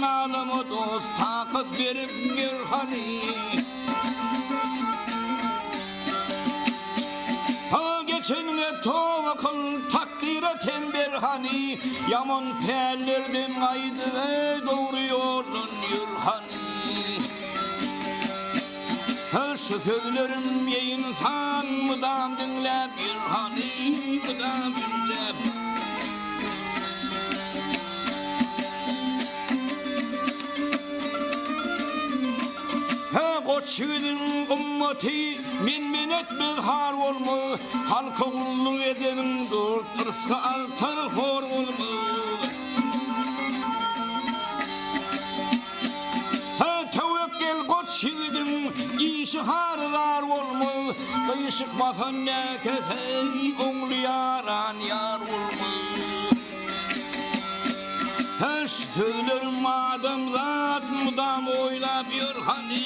nalımı dost takıp verip bir hani. Ha geçenle tovakıl takdire tenber hani. Yaman pellerden aydı ve doğru yolun yürü hani. Her şu sözlerim ye insan mıdam dinlep bir hani mıdam dinlep. Ha koç yiğidin ümmeti min etmez har olma. Halkı kullu edenin dört altar hor olma. Şiidim işi harlar olma. Kıyışık bakan ne ketey oğlu yaran yar olma. Her sözlerim adam zat mudam oylap yor hani.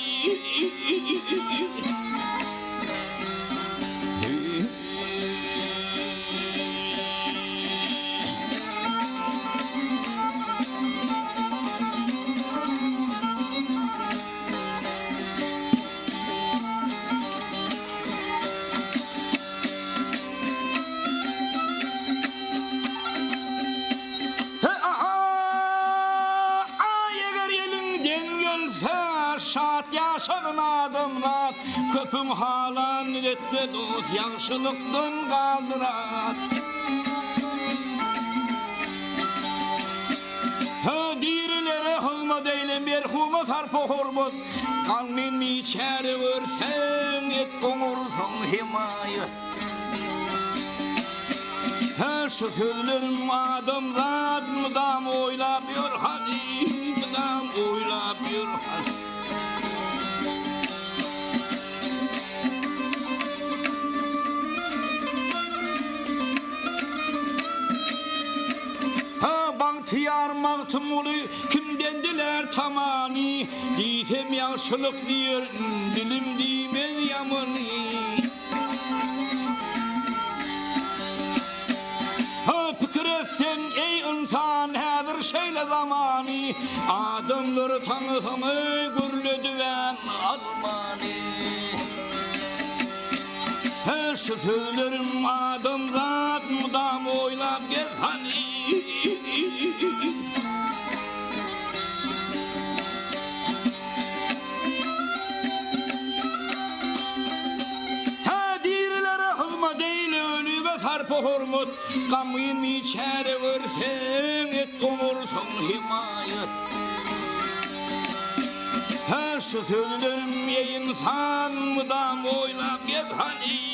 Şat yaşadın adımlar köpüm halan etti dost yaxşılıktan kaldırar. Ha dirilere hılma deyle merhuma sarpa hormuz kalmin içeri vursen et konursun himayet. Ha şu sözlerim adım zat mıdam oylap yor hani mıdam oylap yor hani. Bahtiyar mağtumulu kimdendiler tamani. Diysem yaşlılık diyor dilim dimez yamani. Ha fikir etsen ey insan hazır şeyle zamani. Adımları tanısamı gürlüdüven almani. Her şu sözlerim adım zat mudam oylap gel hani. Ha dirilere hılma değil önüge sarpa hormut. Kamıyım içeri vursen et konursun himayet. Her şu sözlerim ye insan mıdam oylap gel hani.